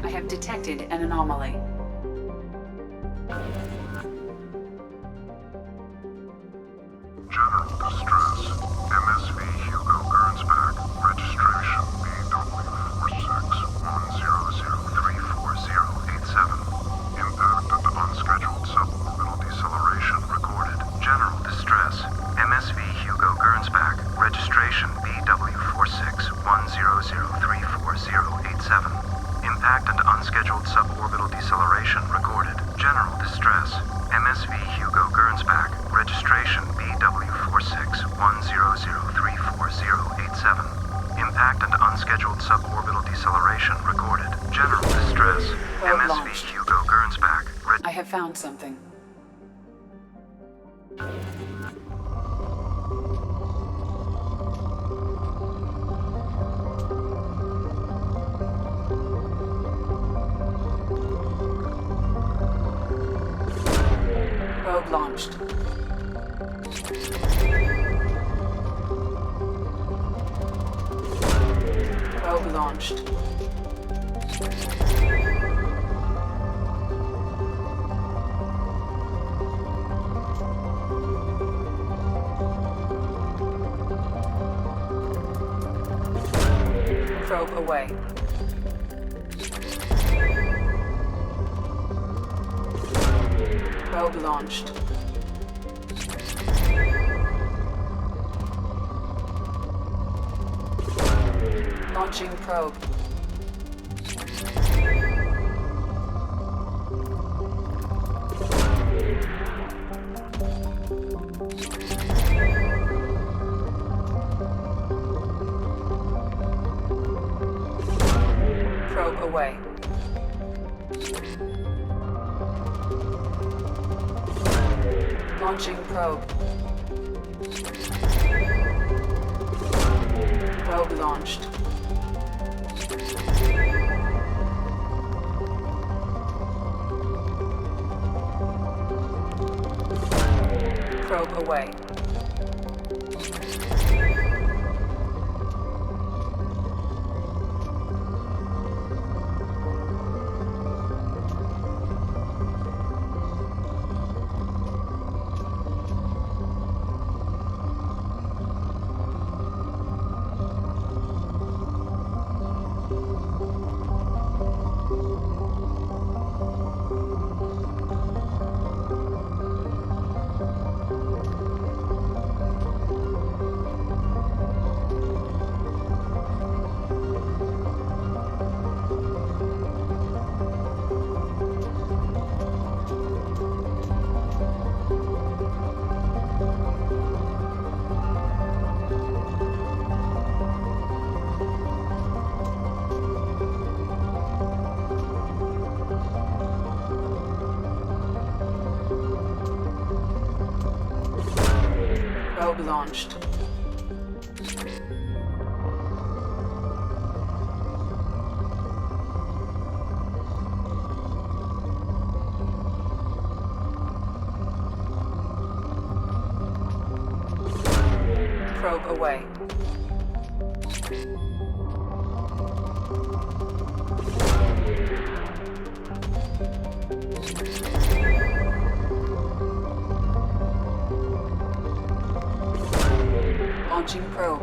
I have detected an anomaly. General distress. MSV Hugo Gernsback. Registration BW4610034087. Impact and unscheduled suborbital deceleration recorded. General distress. MSV Hugo Gernsback. Registration BW4610034087. Impact and unscheduled suborbital deceleration recorded. General distress. MSV Hugo Gernsback. Registration BW4610034087. Impact and unscheduled suborbital deceleration recorded. General distress. MSV Hugo Gernsback. I have found something. Probe launched. Probe launched. Probe away. Probe launched. Launching probe. Probe away. Launching probe. Probe launched. Probe away. Probe launched. Probe away. Launching probe.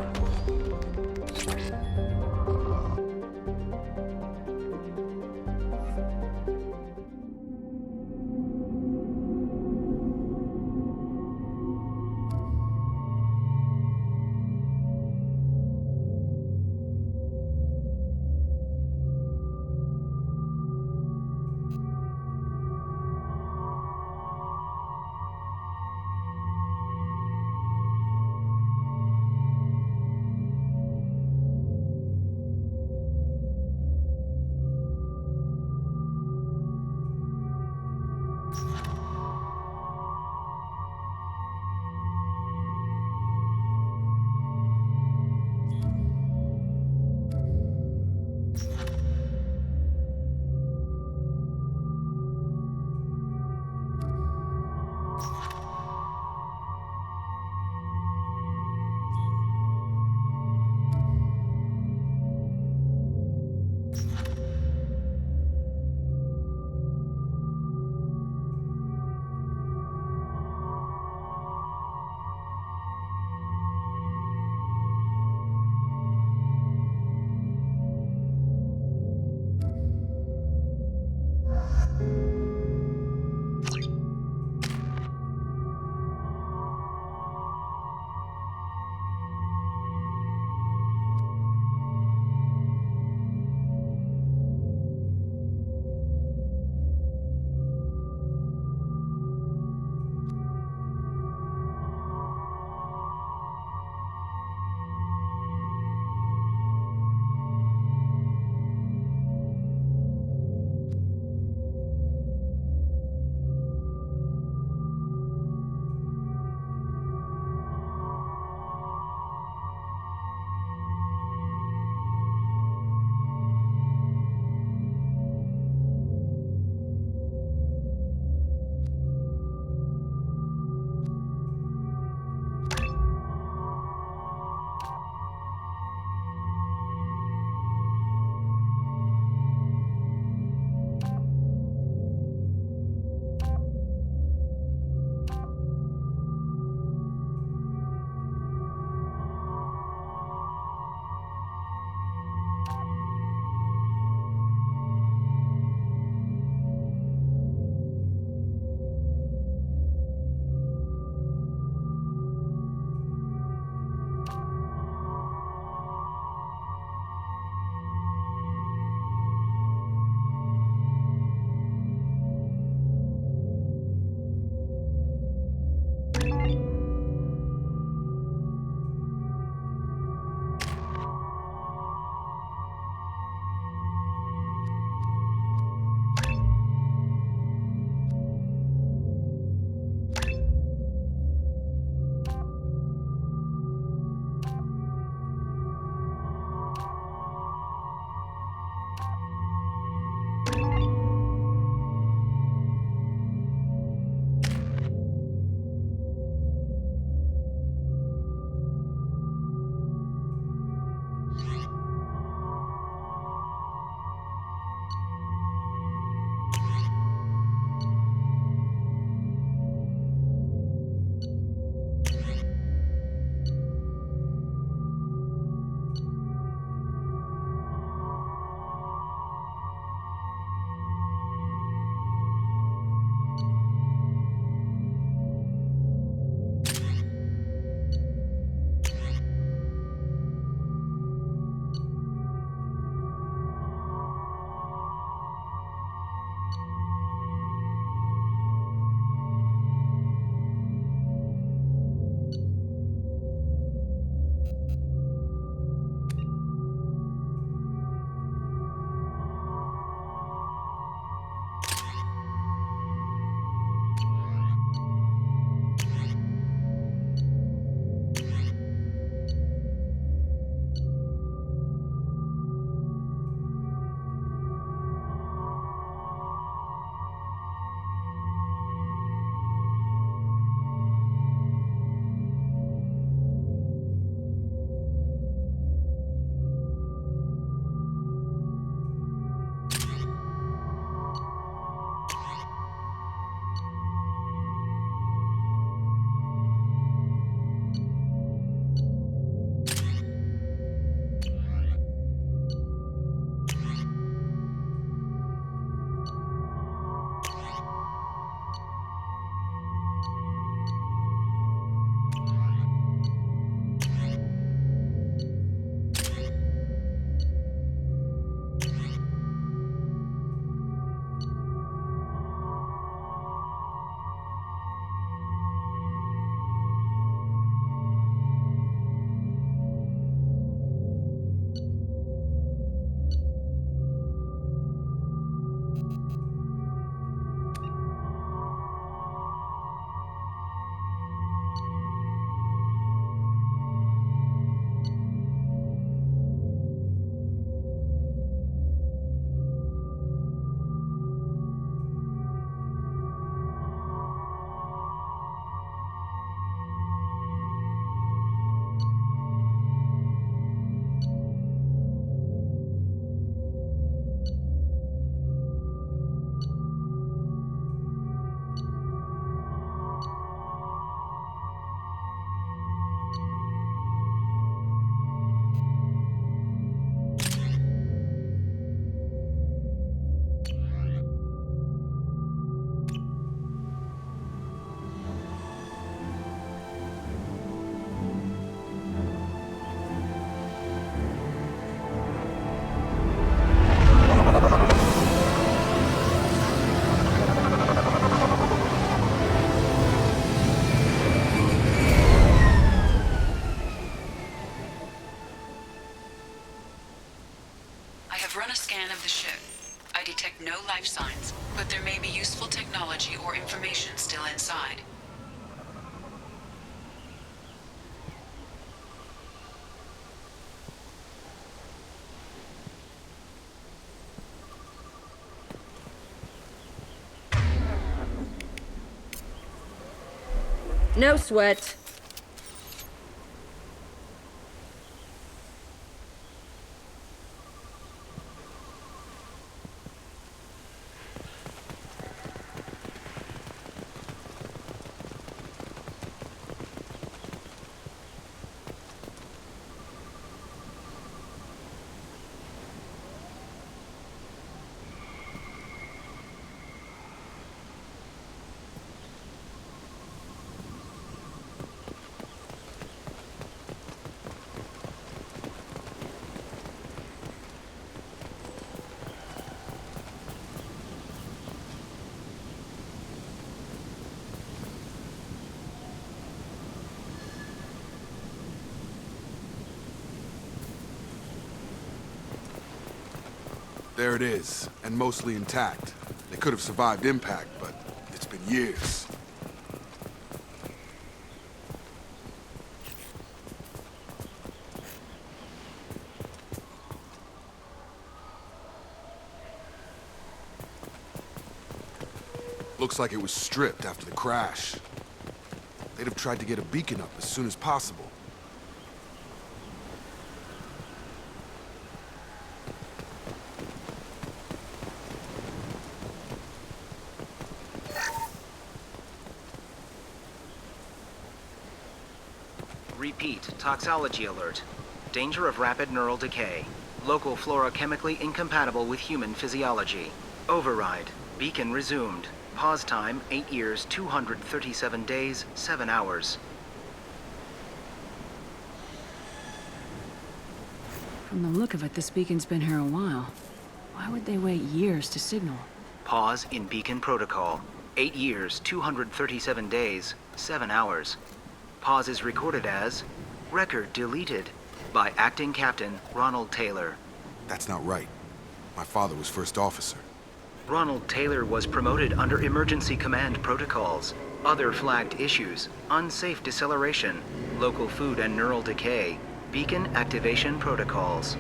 I've run a scan of the ship. I detect no life signs, but there may be useful technology or information still inside. No sweat. There it is, and mostly intact. They could have survived impact, but it's been years. Looks like it was stripped after the crash. They'd have tried to get a beacon up as soon as possible. Repeat, toxology alert. Danger of rapid neural decay. Local flora chemically incompatible with human physiology. Override. Beacon resumed. Pause time, 8 years, 237 days, 7 hours. From the look of it, this beacon's been here a while. Why would they wait years to signal? Pause in beacon protocol. 8 years, 237 days, 7 hours. Pause is recorded as record deleted by Acting Captain Ronald Taylor. That's not right. My father was first officer. Ronald Taylor was promoted under emergency command protocols. Other flagged issues: unsafe deceleration, local food and neural decay, beacon activation protocols.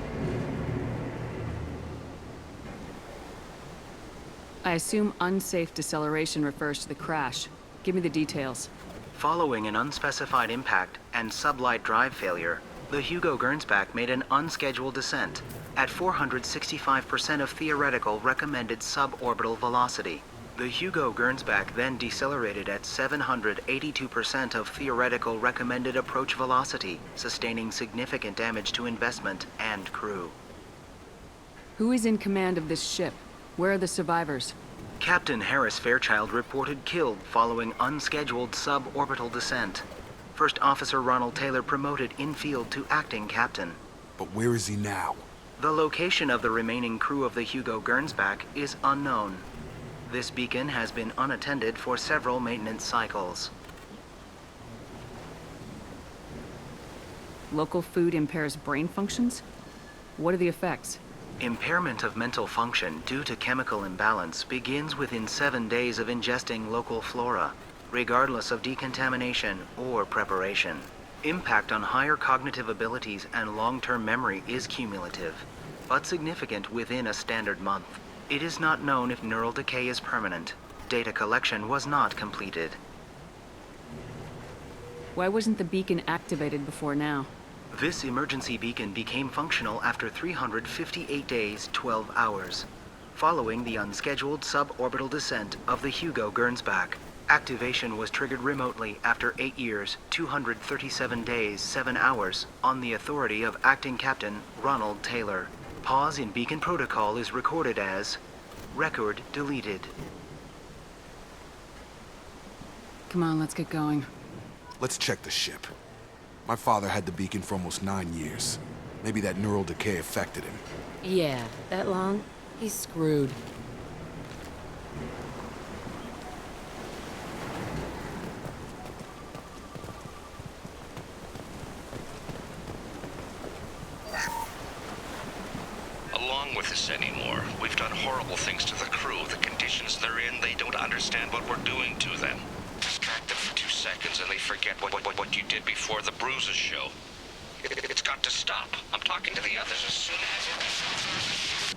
I assume unsafe deceleration refers to the crash. Give me the details. Following an unspecified impact and sublight drive failure, the Hugo Gernsback made an unscheduled descent at 465% of theoretical recommended suborbital velocity. The Hugo Gernsback then decelerated at 782% of theoretical recommended approach velocity, sustaining significant damage to investment and crew. Who is in command of this ship? Where are the survivors? Captain Harris Fairchild reported killed following unscheduled suborbital descent. First Officer Ronald Taylor promoted in-field to acting captain. But where is he now? The location of the remaining crew of the Hugo Gernsback is unknown. This beacon has been unattended for several maintenance cycles. Local food impairs brain functions? What are the effects? Impairment of mental function due to chemical imbalance begins within 7 days of ingesting local flora, regardless of decontamination or preparation. Impact on higher cognitive abilities and long-term memory is cumulative, but significant within a standard month. It is not known if neural decay is permanent. Data collection was not completed. Why wasn't the beacon activated before now? This emergency beacon became functional after 358 days, 12 hours, following the unscheduled suborbital descent of the Hugo Gernsback. Activation was triggered remotely after 8 years, 237 days, 7 hours, on the authority of Acting Captain Ronald Taylor. Pause in beacon protocol is recorded as record deleted. Come on, let's get going. Let's check the ship. My father had the beacon for almost 9 years. Maybe that neural decay affected him. Yeah, that long? He's screwed. along with this anymore. We've done horrible things to the crew. The conditions they're in, they don't understand what we're doing to them. Distract them for 2 seconds and they forget what you did before the bruises show. It's got to stop. I'm talking to the others as soon as...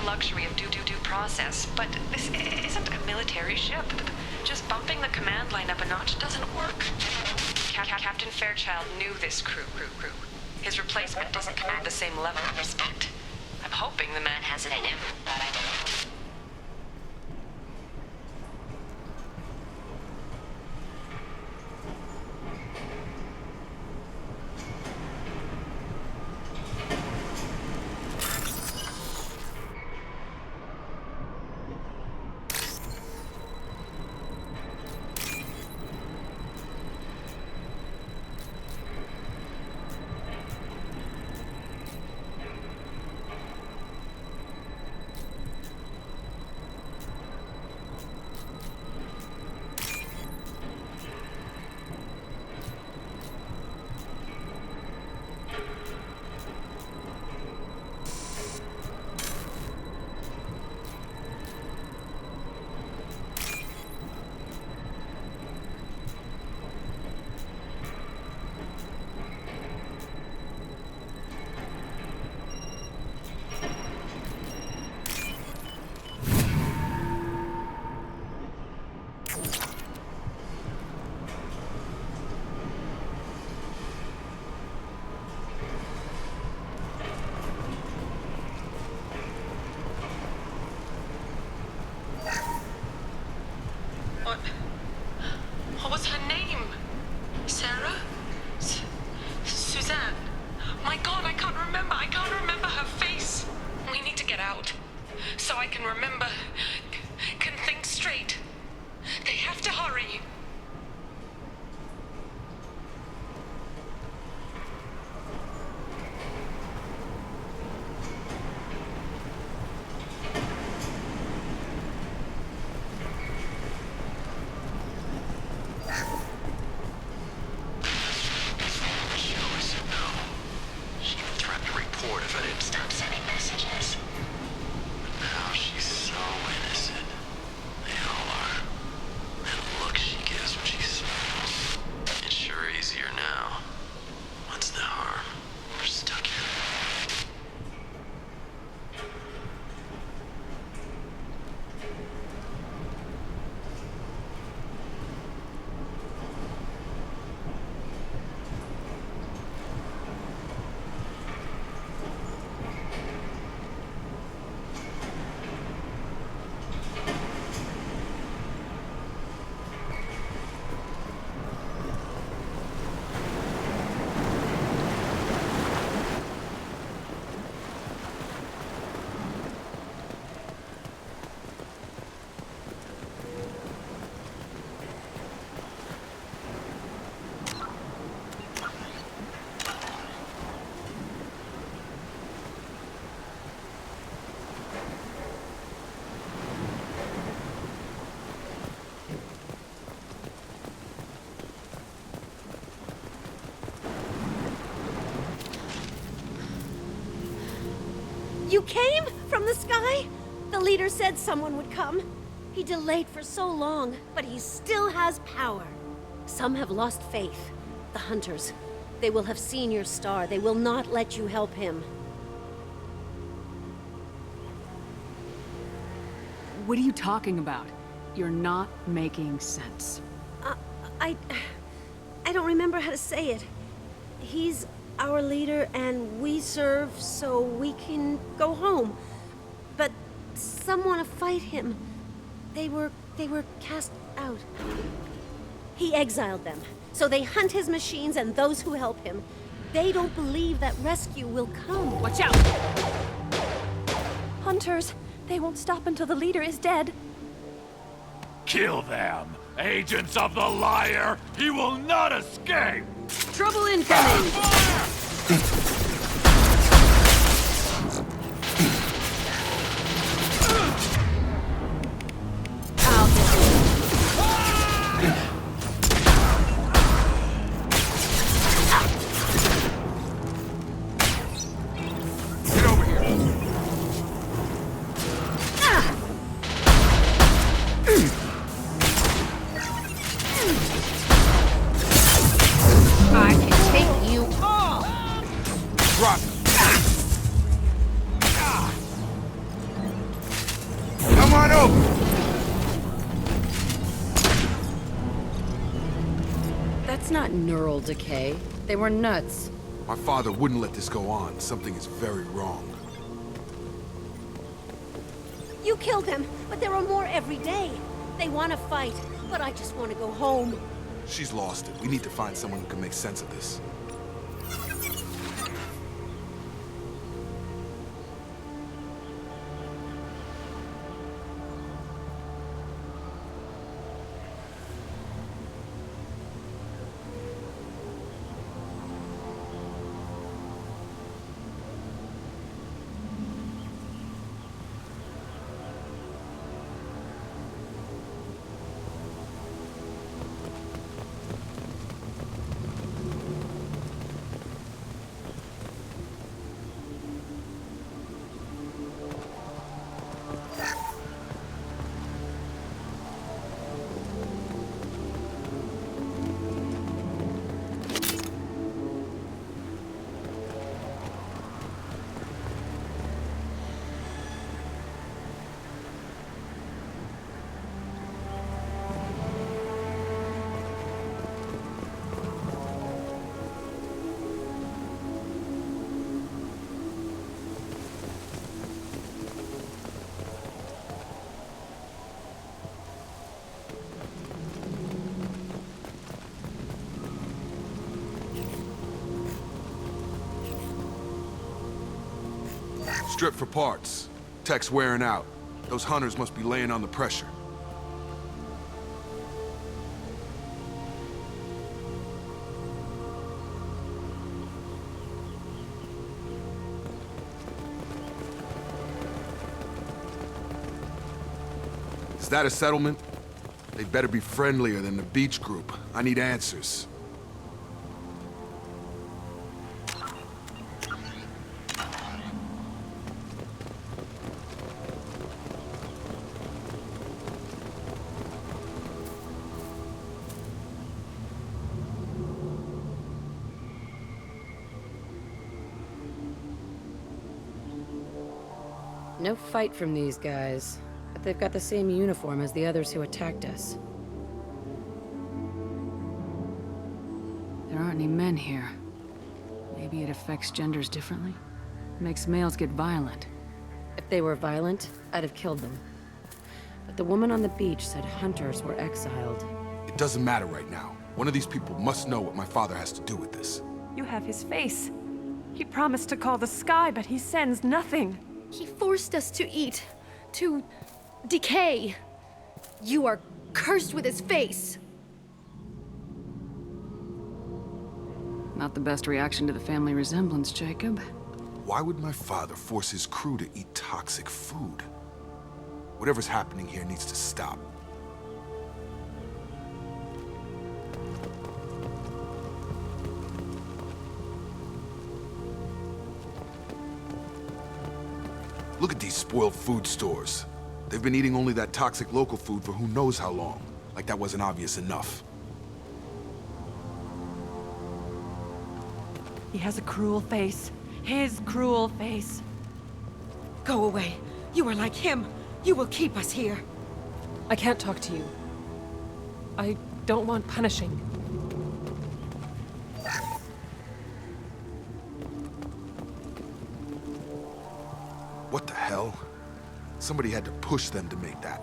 Luxury of due process, but this isn't a military ship. Just bumping the command line up a notch doesn't work. Captain Fairchild knew this crew. His replacement doesn't command the same level of respect. I'm hoping the man has it in him, but I don't. What was her name? Sarah? Suzanne? My God, I can't remember. I can't remember her face. We need to get out. So I can remember. Can think straight. They have to hurry. You came? From the sky? The leader said someone would come. He delayed for so long, but he still has power. Some have lost faith. The hunters. They will have seen your star. They will not let you help him. What are you talking about? You're not making sense. I don't remember how to say it. He's our leader and we serve so we can go home. But some want to fight him. They were cast out. He exiled them, so they hunt his machines and those who help him. They don't believe that rescue will come. Watch out! Hunters, they won't stop until the leader is dead. Kill them! Agents of the liar! He will not escape! Trouble incoming! That's not neural decay. They were nuts. My father wouldn't let this go on. Something is very wrong. You killed them, but there are more every day. They want to fight, but I just want to go home. She's lost it. We need to find someone who can make sense of this. Strip for parts. Tech's wearing out. Those hunters must be laying on the pressure. Is that a settlement? They'd better be friendlier than the beach group. I need answers. No fight from these guys, but they've got the same uniform as the others who attacked us. There aren't any men here. Maybe it affects genders differently? Makes males get violent. If they were violent, I'd have killed them. But the woman on the beach said hunters were exiled. It doesn't matter right now. One of these people must know what my father has to do with this. You have his face. He promised to call the sky, but he sends nothing. He forced us to eat, to decay. You are cursed with his face. Not the best reaction to the family resemblance, Jacob. Why would my father force his crew to eat toxic food? Whatever's happening here needs to stop. Look at these spoiled food stores. They've been eating only that toxic local food for who knows how long. Like that wasn't obvious enough. He has a cruel face. His cruel face. Go away. You are like him. You will keep us here. I can't talk to you. I don't want punishing. What the hell? Somebody had to push them to make that.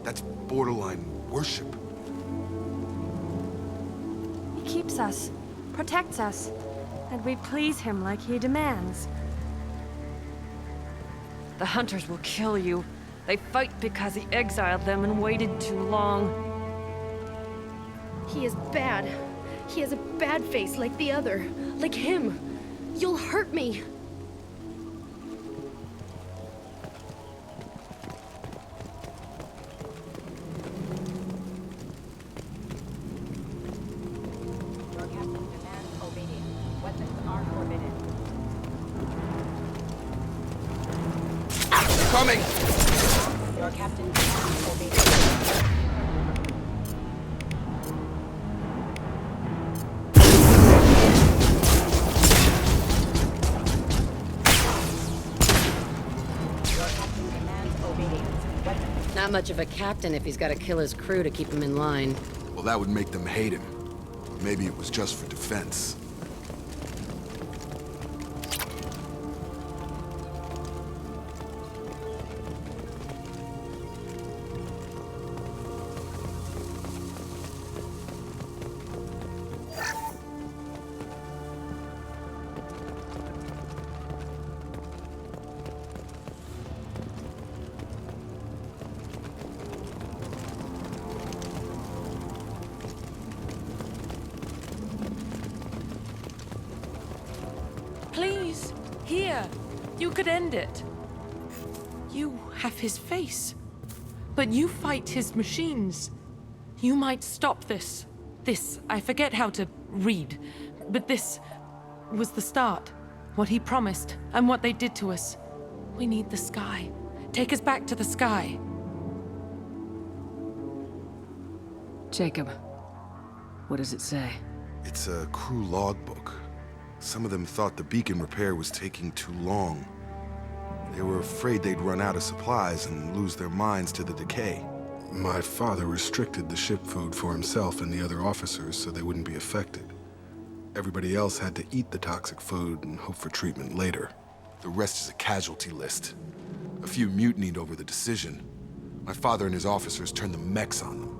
That's borderline worship. He keeps us, protects us, and we please him like he demands. The hunters will kill you. They fight because he exiled them and waited too long. He is bad. He has a bad face like the other. Like him. You'll hurt me. Your captain demands obedience. Weapons are forbidden. Coming! Your captain demands obedience. Not much of a captain if he's got to kill his crew to keep him in line. Well, that would make them hate him. Maybe it was just for defense. Please, here. You could end it. You have his face. But you fight his machines. You might stop this. This, I forget how to read. But this was the start. What he promised, and what they did to us. We need the sky. Take us back to the sky. Jacob, what does it say? It's a crew logbook. Some of them thought the beacon repair was taking too long. They were afraid they'd run out of supplies and lose their minds to the decay. My father restricted the ship food for himself and the other officers so they wouldn't be affected. Everybody else had to eat the toxic food and hope for treatment later. The rest is a casualty list. A few mutinied over the decision. My father and his officers turned the mechs on them.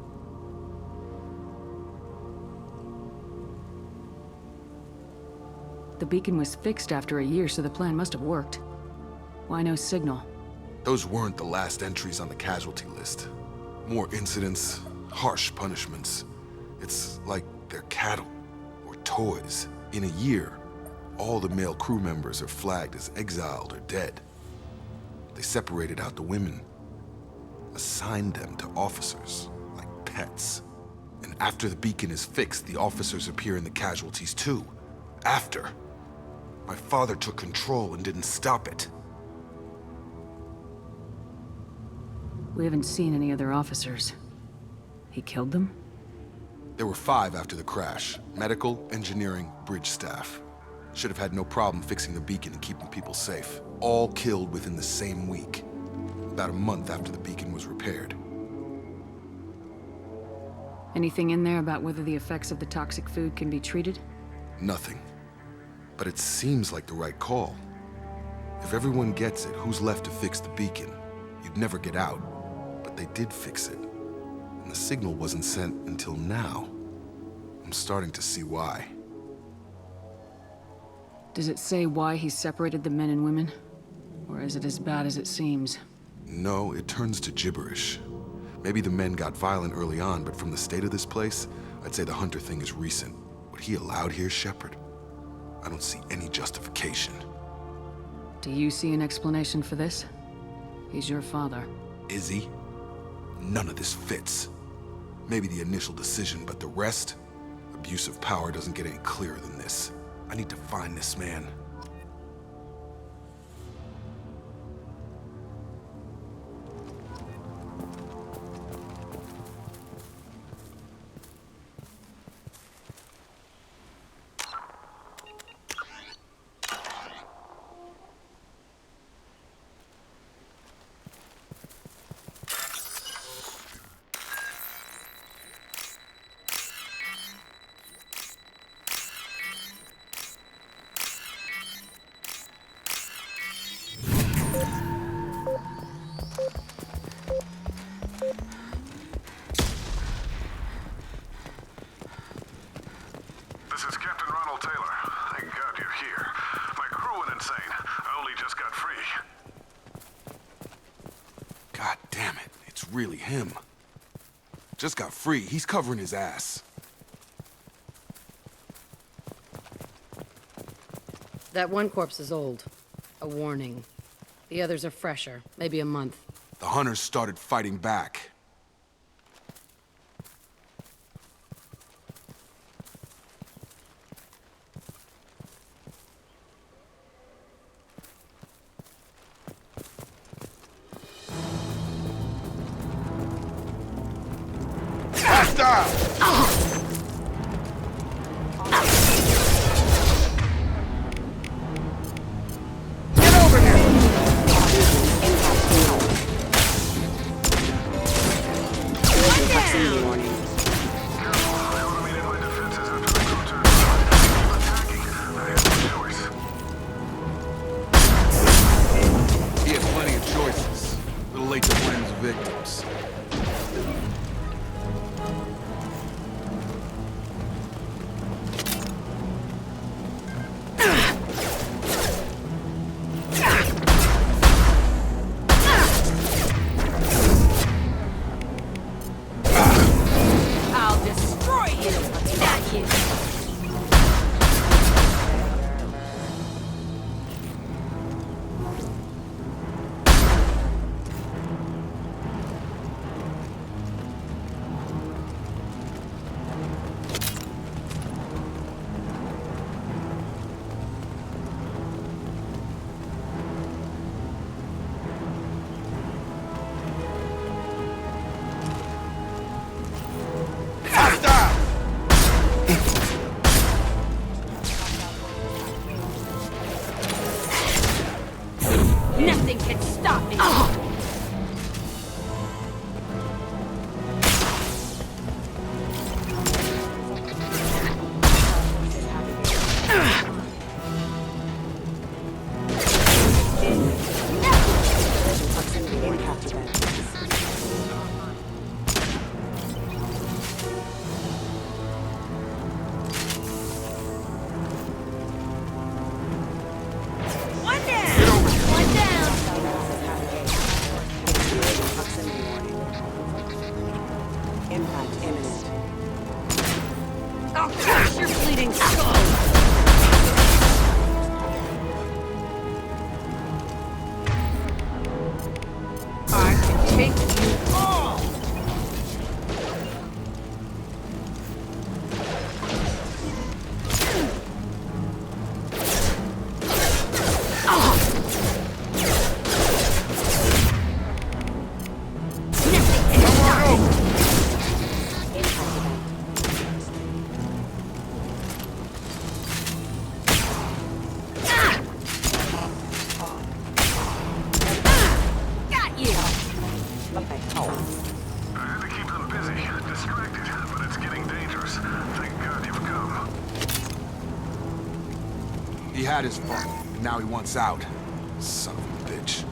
The beacon was fixed after a year, so the plan must have worked. Why no signal? Those weren't the last entries on the casualty list. More incidents, harsh punishments. It's like they're cattle or toys. In a year, all the male crew members are flagged as exiled or dead. They separated out the women, assigned them to officers, like pets. And after the beacon is fixed, the officers appear in the casualties too. After. My father took control and didn't stop it. We haven't seen any other officers. He killed them? There were 5 after the crash. Medical, engineering, bridge staff. Should have had no problem fixing the beacon and keeping people safe. All killed within the same week. About a month after the beacon was repaired. Anything in there about whether the effects of the toxic food can be treated? Nothing. But it seems like the right call. If everyone gets it, who's left to fix the beacon? You'd never get out. But they did fix it. And the signal wasn't sent until now. I'm starting to see why. Does it say why he separated the men and women? Or is it as bad as it seems? No, it turns to gibberish. Maybe the men got violent early on, but from the state of this place, I'd say the Hunter thing is recent. What he allowed here, Shepard? I don't see any justification. Do you see an explanation for this? He's your father. Is he? None of this fits. Maybe the initial decision, but the rest? Abuse of power doesn't get any clearer than this. I need to find this man. him. Just got free. He's covering his ass. That one corpse is old. A warning. The others are fresher, maybe a month. The hunters started fighting back. Nothing can stop me! He had his fun, and now he wants out. Son of a bitch.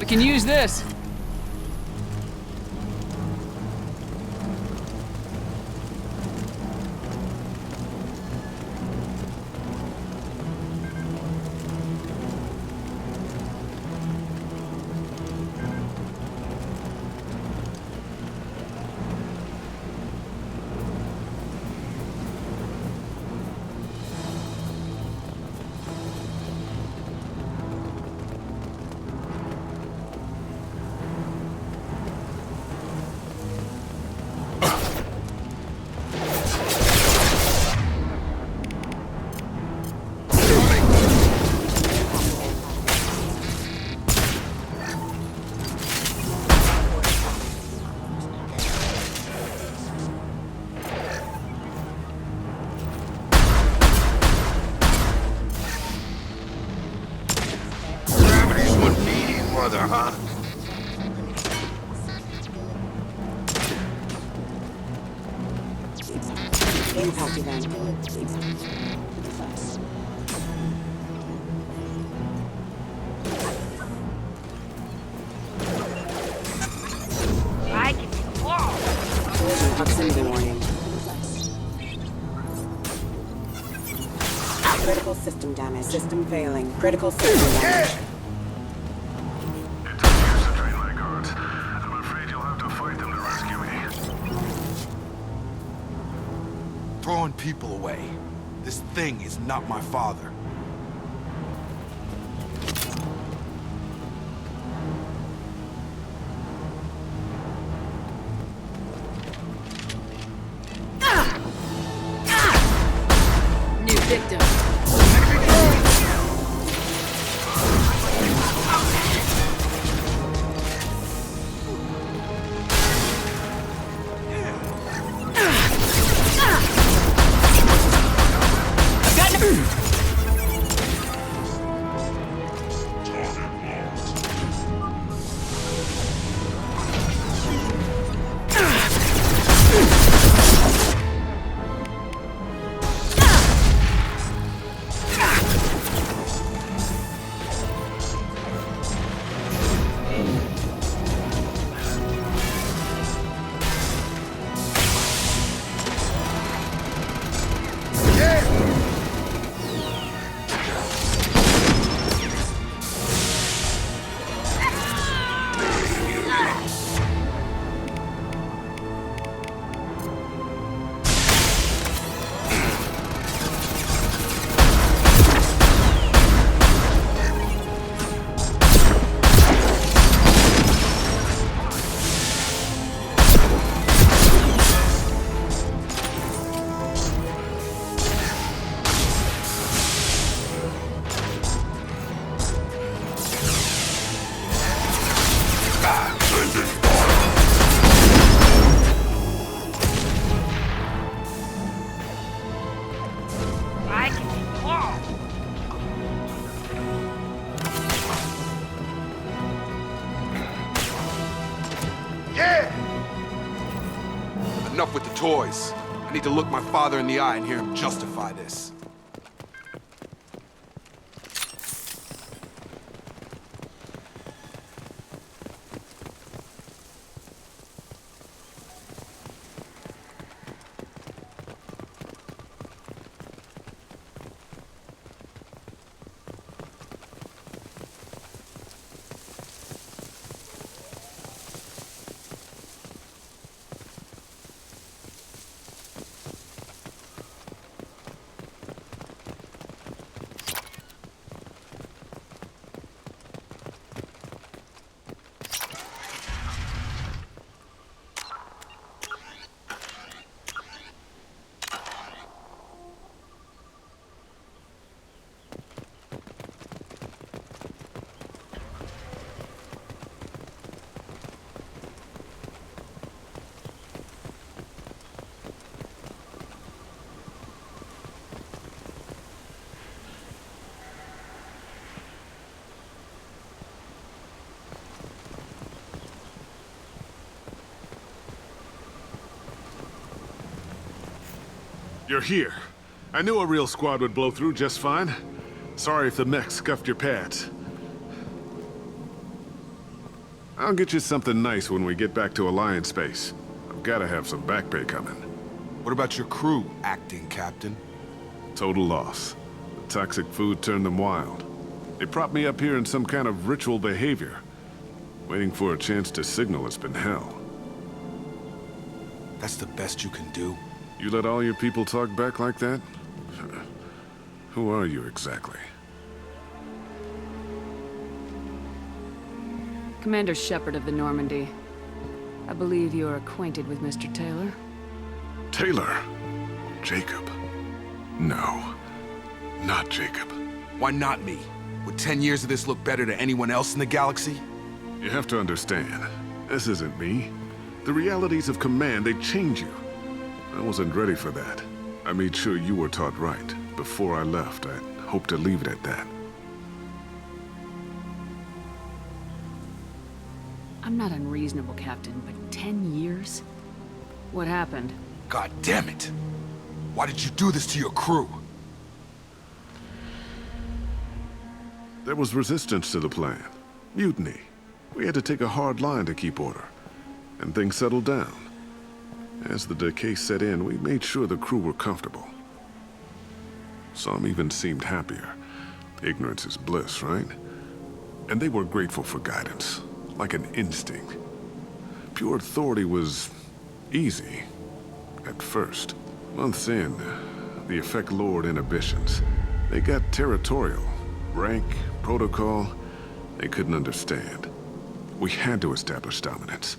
We can use this. Critical system damage. System failing. Critical system damage. It took years to train my guards. I'm afraid you'll have to fight them to rescue me. Throwing people away. This thing is not my father. New victim. Enough with the toys. I need to look my father in the eye and hear him justify this. You're here. I knew a real squad would blow through just fine. Sorry if the mech scuffed your pads. I'll get you something nice when we get back to Alliance space. I've gotta have some back pay coming. What about your crew, acting captain? Total loss. The toxic food turned them wild. They propped me up here in some kind of ritual behavior. Waiting for a chance to signal has been hell. That's the best you can do? You let all your people talk back like that? Who are you exactly? Commander Shepard of the Normandy. I believe you're acquainted with Mr. Taylor. Taylor? Jacob? No. Not Jacob. Why not me? Would 10 years of this look better to anyone else in the galaxy? You have to understand, this isn't me. The realities of command, they change you. I wasn't ready for that. I made sure you were taught right. Before I left, I hoped to leave it at that. I'm not unreasonable, Captain, but 10 years? What happened? God damn it! Why did you do this to your crew? There was resistance to the plan. Mutiny. We had to take a hard line to keep order. And things settled down. As the decay set in, we made sure the crew were comfortable. Some even seemed happier. Ignorance is bliss, right? And they were grateful for guidance, like an instinct. Pure authority was easy, at first. Months in, the effect lowered inhibitions. They got territorial. Rank, protocol, they couldn't understand. We had to establish dominance.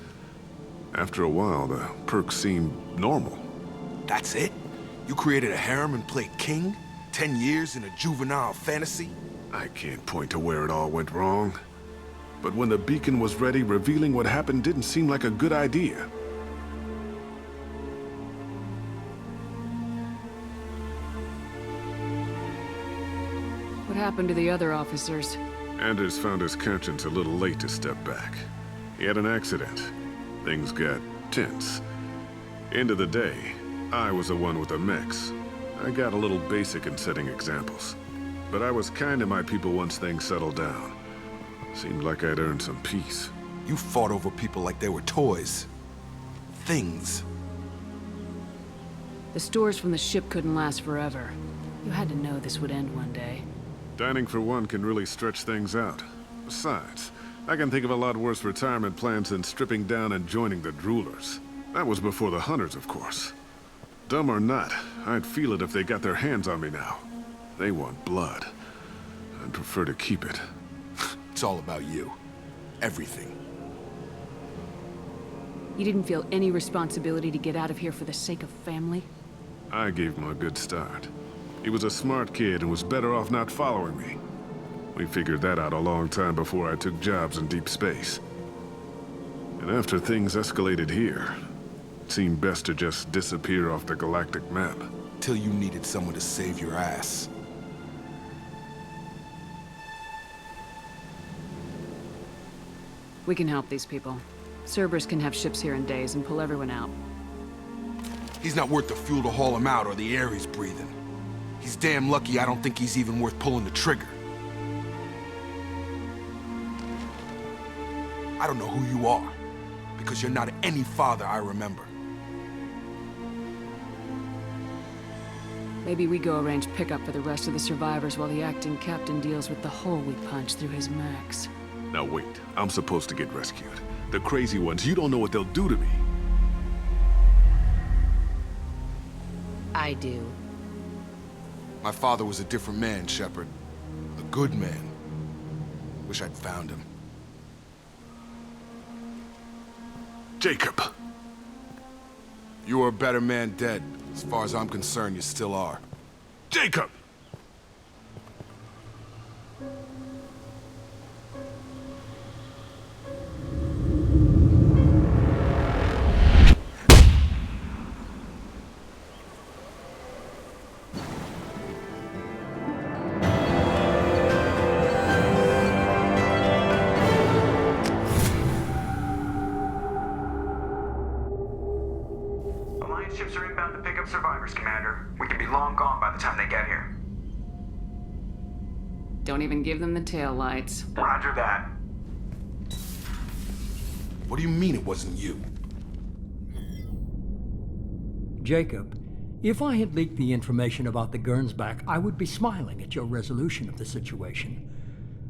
After a while, the perks seemed normal. That's it? You created a harem and played king? 10 years in a juvenile fantasy? I can't point to where it all went wrong. But when the beacon was ready, revealing what happened didn't seem like a good idea. What happened to the other officers? Anders found his conscience a little late to step back. He had an accident. Things got tense. End of the day, I was the one with the mix. I got a little basic in setting examples. But I was kind to my people once things settled down. Seemed like I'd earned some peace. You fought over people like they were toys. Things. The stores from the ship couldn't last forever. You had to know this would end one day. Dining for one can really stretch things out. Besides, I can think of a lot worse retirement plans than stripping down and joining the droolers. That was before the hunters, of course. Dumb or not, I'd feel it if they got their hands on me now. They want blood. I'd prefer to keep it. It's all about you. Everything. You didn't feel any responsibility to get out of here for the sake of family? I gave him a good start. He was a smart kid and was better off not following me. We figured that out a long time before I took jobs in deep space. And after things escalated here, it seemed best to just disappear off the galactic map. Till you needed someone to save your ass. We can help these people. Cerberus can have ships here in days and pull everyone out. He's not worth the fuel to haul him out or the air he's breathing. He's damn lucky I don't think he's even worth pulling the trigger. I don't know who you are, because you're not any father I remember. Maybe we go arrange pickup for the rest of the survivors while the acting captain deals with the hole we punched through his max. Now wait, I'm supposed to get rescued. The crazy ones, you don't know what they'll do to me. I do. My father was a different man, Shepard. A good man. Wish I'd found him. Jacob! You were a better man dead. As far as I'm concerned, you still are. Jacob! Ships are inbound to pick up survivors, Commander. We could be long gone by the time they get here. Don't even give them the tail lights. Roger that. What do you mean it wasn't you? Jacob, if I had leaked the information about the Gernsback, I would be smiling at your resolution of the situation.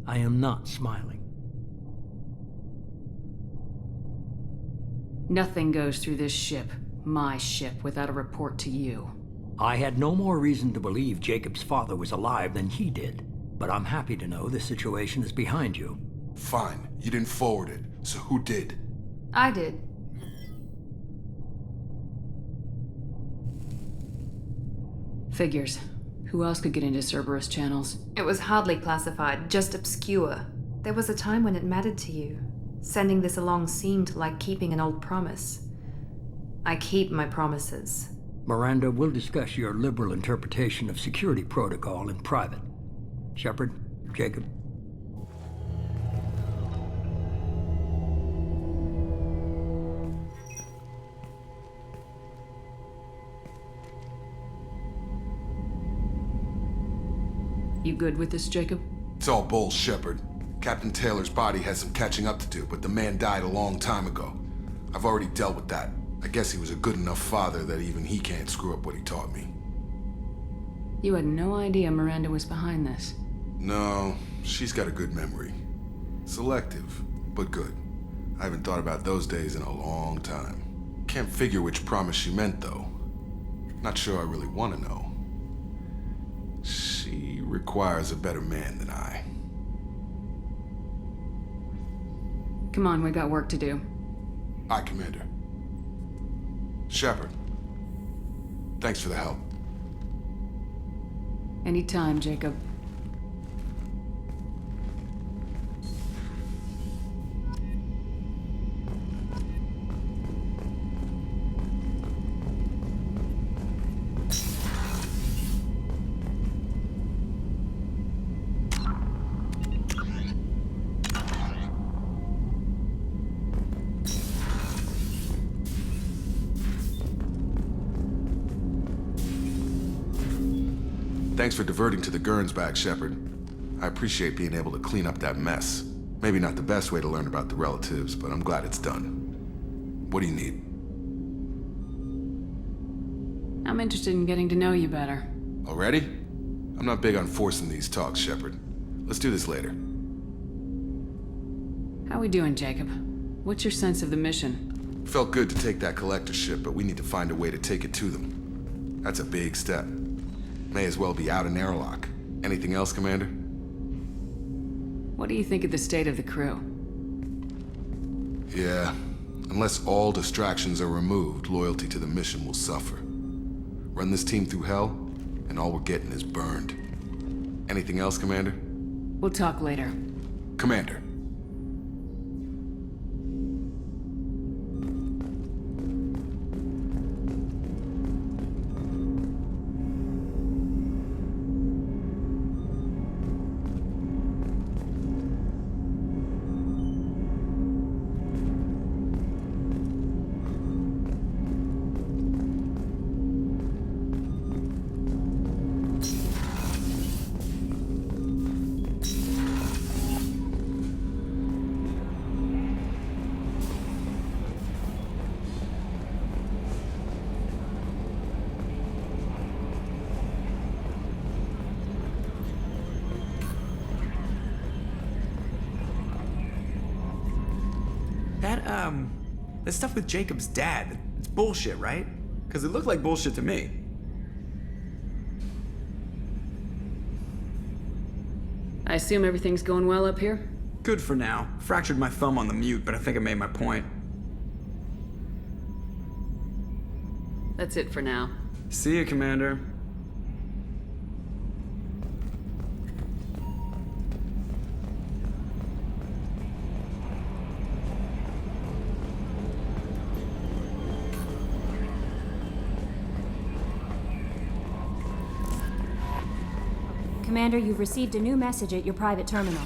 I am not smiling. Nothing goes through this ship, my ship, without a report to you. I had no more reason to believe Jacob's father was alive than he did, but I'm happy to know the situation is behind you. Fine, you didn't forward it, so who did? I did. Figures. Who else could get into Cerberus channels? It was hardly classified, just obscure. There was a time when it mattered to you. Sending this along seemed like keeping an old promise. I keep my promises. Miranda, we'll discuss your liberal interpretation of security protocol in private. Shepard, Jacob. You good with this, Jacob? It's all bull, Shepard. Captain Taylor's body has some catching up to do, but the man died a long time ago. I've already dealt with that. I guess he was a good enough father that even he can't screw up what he taught me. You had no idea Miranda was behind this. No, she's got a good memory. Selective, but good. I haven't thought about those days in a long time. Can't figure which promise she meant, though. Not sure I really want to know. She requires a better man than I. Come on, we got work to do. Aye, Commander. Shepard. Thanks for the help. Anytime, Jacob. Thanks for diverting to the Gernsback, Shepard. I appreciate being able to clean up that mess. Maybe not the best way to learn about the relatives, but I'm glad it's done. What do you need? I'm interested in getting to know you better. Already? I'm not big on forcing these talks, Shepard. Let's do this later. How we doing, Jacob? What's your sense of the mission? Felt good to take that collector ship, but we need to find a way to take it to them. That's a big step. May as well be out in airlock. Anything else, Commander? What do you think of the state of the crew? Yeah. Unless all distractions are removed, loyalty to the mission will suffer. Run this team through hell, and all we're getting is burned. Anything else, Commander? We'll talk later. Commander. That stuff with Jacob's dad, it's bullshit, right? Because it looked like bullshit to me. I assume everything's going well up here? Good for now. Fractured my thumb on the mute, but I think I made my point. That's it for now. See you, Commander. Commander, you've received a new message at your private terminal.